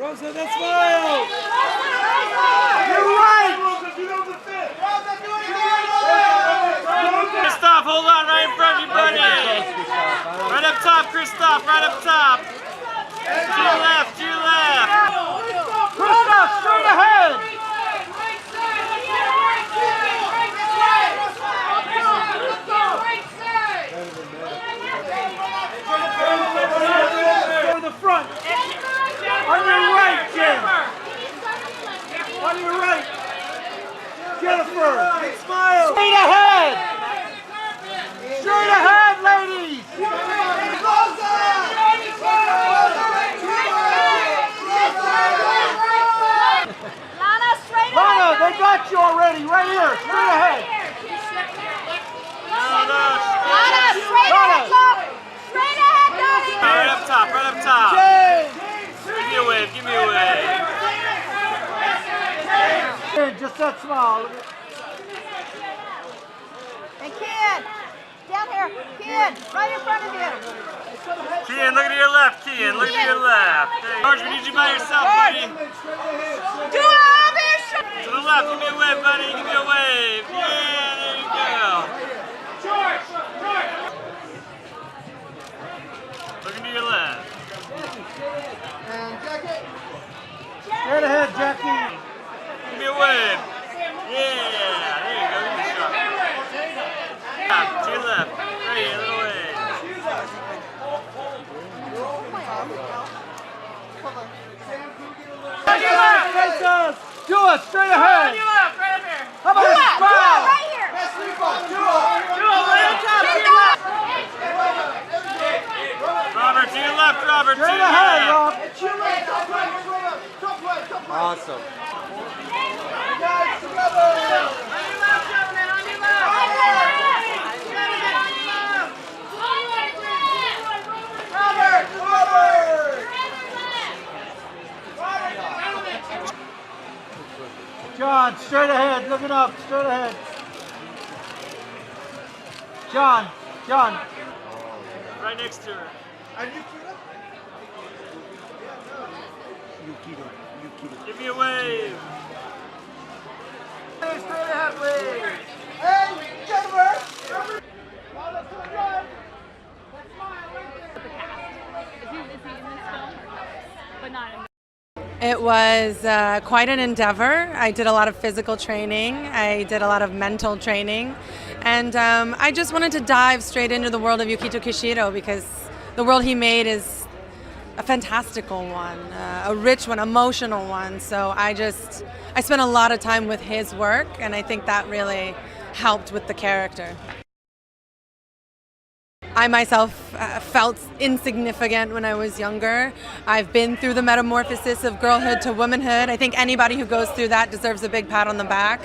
Rosa, that smile! You're right! Christoph, hold on right in front of you, buddy. Right up top, Christoph, right up top. To your left, to your left. Christoph, straight ahead! To the front. On your right, Jim. On your right. Jennifer, big smile. Straight ahead. Straight ahead, ladies. Lana, straight ahead. Lana, they got you already. Right here. Straight ahead. Lana, straight ahead, Tom. Straight ahead, Donnie. Right up top, right up top. James. Give me a wave, give me a wave. Just that smile. And Kian, down here. Kian, right in front of you. Kian, look to your left, Kian, look to your left. George, we need you by yourself, buddy. Do all this. To the left, give me a wave, buddy, give me a wave. Yeah, there you go. George. Looking to your left. Straight ahead, Jackie. Give me a wave. Yeah, there you go, give me a shot. To your left, right here, a little wave. Do it, straight ahead. How about a smile? Right here. Robert, to your left, Robert, to Straight your ahead, left. Rob. Awesome. John, straight ahead, looking up, straight ahead. John. Right next to her. Give me a wave. Straight ahead, wave. Hey, Jennifer. It was quite an endeavor. I did a lot of physical training. I did a lot of mental training. And I just wanted to dive straight into the world of Yukito Kishiro because the world he made is a fantastical one, a rich one, emotional one. So I spent a lot of time with his work, and I think that really helped with the character. I myself felt insignificant when I was younger. I've been through the metamorphosis of girlhood to womanhood. I think anybody who goes through that deserves a big pat on the back.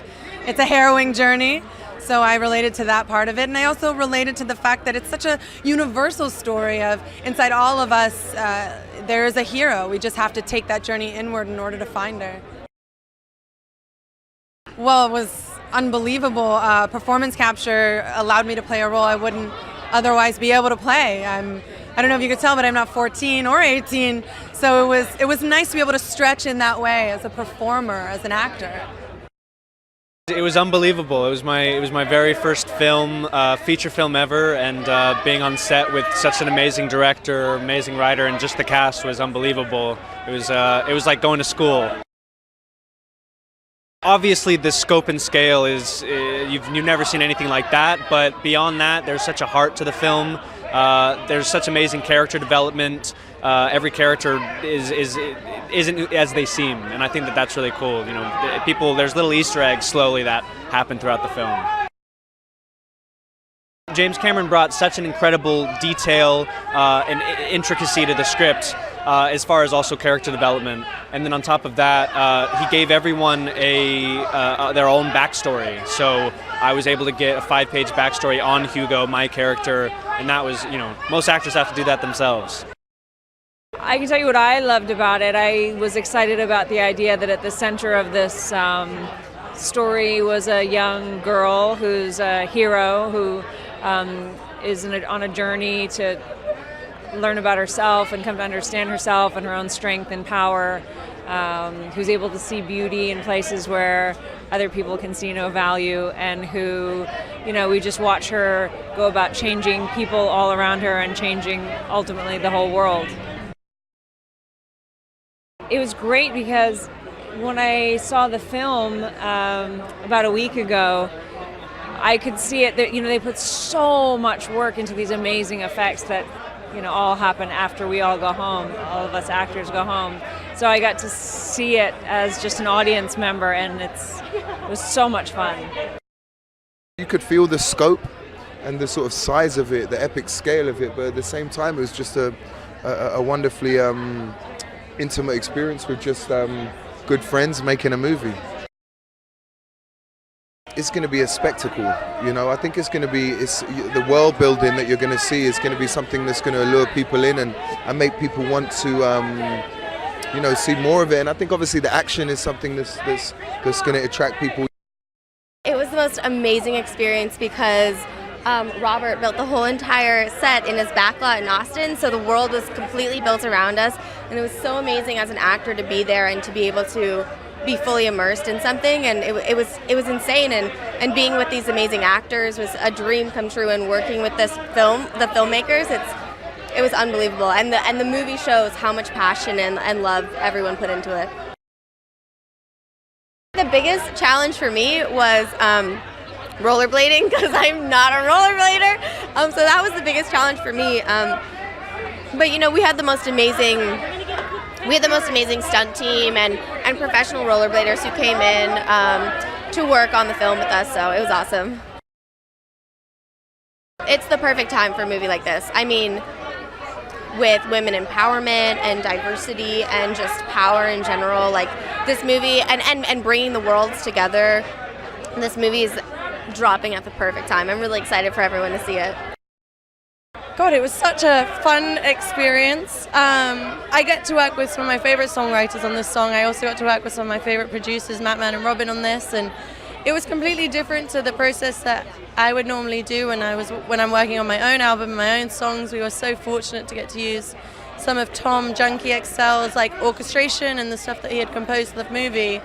It's a harrowing journey, so I related to that part of it. And I also related to the fact that it's such a universal story of inside all of us, there is a hero. We just have to take that journey inward in order to find her. Well, it was unbelievable. Performance capture allowed me to play a role I wouldn't otherwise be able to play. I don't know if you could tell, but I'm not 14 or 18, so it was nice to be able to stretch in that way as a performer, as an actor. It was unbelievable. It was my very first film, feature film ever, and being on set with such an amazing director, amazing writer, and just the cast was unbelievable. It was like going to school. Obviously, the scope and scale is you've never seen anything like that. But beyond that, there's such a heart to the film. There's such amazing character development. Every character isn't as they seem, and I think that's really cool. You know, there's little Easter eggs slowly that happen throughout the film. James Cameron brought such an incredible detail and intricacy to the script, as far as also character development. And then on top of that, he gave everyone their own backstory. So I was able to get a 5-page backstory on Hugo, my character, and that was, most actors have to do that themselves. I can tell you what I loved about it. I was excited about the idea that at the center of this story was a young girl who's a hero who is on a journey to learn about herself and come to understand herself and her own strength and power. who's able to see beauty in places where other people can see no value, and who, we just watch her go about changing people all around her and changing ultimately the whole world. It was great because when I saw the film about a week ago, I could see it that, they put so much work into these amazing effects that, all happen after we all go home, all of us actors go home. So I got to see it as just an audience member, and it was so much fun. You could feel the scope and the sort of size of it, the epic scale of it, but at the same time it was just a wonderfully intimate experience with just good friends making a movie. It's going to be a spectacle, I think it's going to be, the world building that you're going to see is going to be something that's going to allure people in and make people want to see more of it. And I think obviously the action is something that's going to attract people. It was the most amazing experience because Robert built the whole entire set in his backlot in Austin, so the world was completely built around us, and it was so amazing as an actor to be there and to be able to be fully immersed in something, and it was insane, and being with these amazing actors was a dream come true, and working with the filmmakers, it was unbelievable, and the movie shows how much passion and love everyone put into it. The biggest challenge for me was rollerblading, because I'm not a rollerblader, so that was the biggest challenge for me. But we had the most amazing stunt team and professional rollerbladers who came in to work on the film with us, so it was awesome. It's the perfect time for a movie like this. I mean, with women empowerment and diversity and just power in general, like this movie and bringing the worlds together, this movie is dropping at the perfect time. I'm really excited for everyone to see it. God, it was such a fun experience. I get to work with some of my favorite songwriters on this song. I also got to work with some of my favorite producers, Matt Man and Robin, on this, and it was completely different to the process that I would normally do when I'm working on my own album, my own songs. We were so fortunate to get to use some of Tom Junkie XL's orchestration and the stuff that he had composed for the movie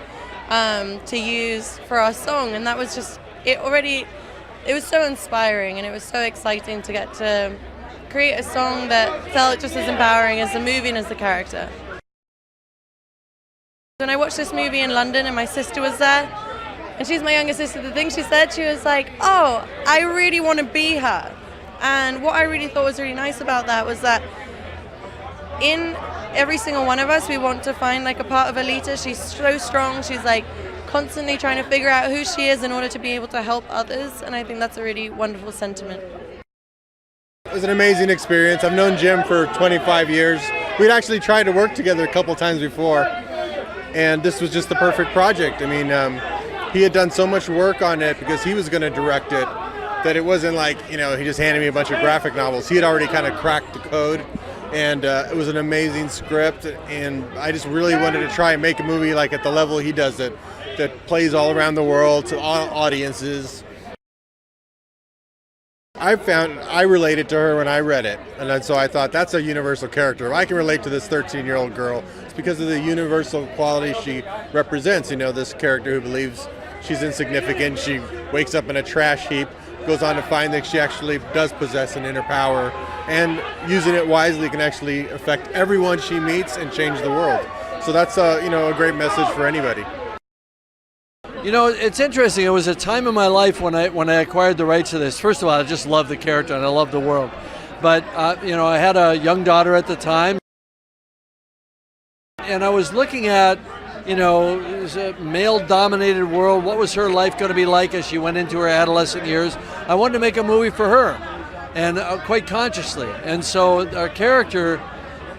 to use for our song, and that was just it was so inspiring, and it was so exciting to get to create a song that felt just as empowering as the movie and as the character. When I watched this movie in London and my sister was there, and she's my younger sister, the thing she said, she was like, oh, I really want to be her. And what I really thought was really nice about that was that in every single one of us, we want to find a part of Alita. She's so strong. She's constantly trying to figure out who she is in order to be able to help others. And I think that's a really wonderful sentiment. It was an amazing experience. I've known Jim for 25 years. We'd actually tried to work together a couple times before, and this was just the perfect project. I mean, he had done so much work on it because he was going to direct it that it wasn't he just handed me a bunch of graphic novels. He had already kind of cracked the code, and it was an amazing script, and I just really wanted to try and make a movie at the level he does it, that plays all around the world to all audiences. I related to her when I read it, and so I thought that's a universal character. If I can relate to this 13-year-old girl, it's because of the universal quality she represents. This character who believes she's insignificant, she wakes up in a trash heap, goes on to find that she actually does possess an inner power, and using it wisely can actually affect everyone she meets and change the world. So that's a great message for anybody. It's interesting. It was a time in my life when I acquired the rights to this. First of all, I just love the character and I love the world. But, I had a young daughter at the time. And I was looking at, it was a male-dominated world. What was her life going to be like as she went into her adolescent years? I wanted to make a movie for her, and quite consciously. And so our character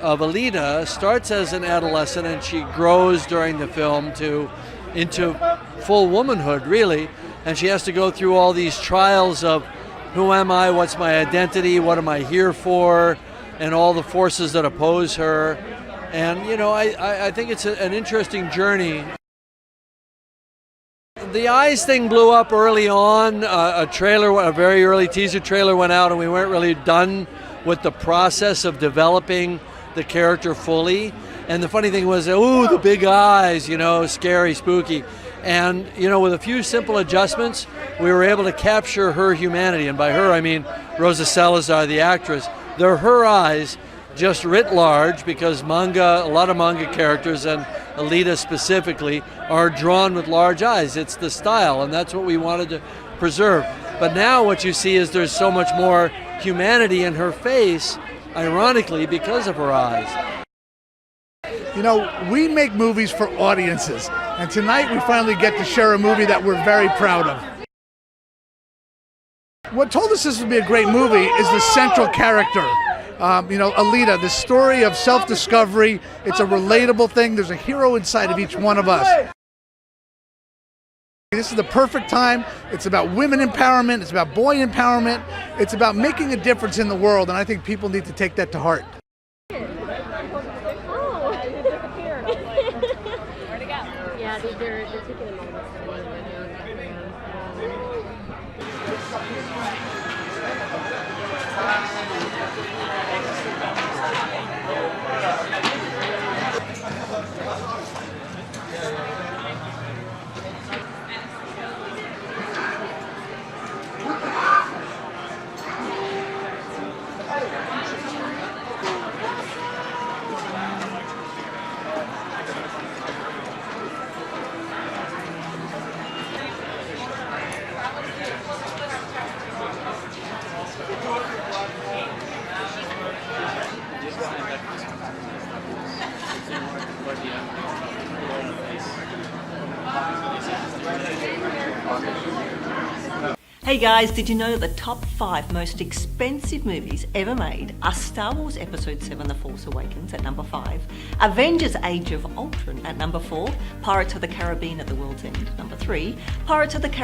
of Alita starts as an adolescent, and she grows during the film into full womanhood, really, and she has to go through all these trials of who am I, what's my identity, what am I here for, and all the forces that oppose her. And I think it's an interesting journey. The eyes thing blew up early on. A very early teaser trailer went out, and we weren't really done with the process of developing the character fully. And the funny thing was, ooh, the big eyes, you know, scary, spooky. And, you know, with a few simple adjustments, we were able to capture her humanity. And by her, I mean Rosa Salazar, the actress. They're her eyes, just writ large, because manga, a lot of manga characters, and Alita specifically, are drawn with large eyes. It's the style, and that's what we wanted to preserve. But now what you see is there's so much more humanity in her face, ironically, because of her eyes. You know, we make movies for audiences, and tonight we finally get to share a movie that we're very proud of. What told us this would be a great movie is the central character. You know, Alita, the story of self-discovery. It's a relatable thing. There's a hero inside of each one of us. This is the perfect time. It's about women empowerment. It's about boy empowerment. It's about making a difference in the world, and I think people need to take that to heart. Hey guys, did you know that the top 5 most expensive movies ever made are Star Wars Episode 7 The Force Awakens at number 5, Avengers Age of Ultron at number 4, Pirates of the Caribbean at the World's End number 3, Pirates of the Caribbean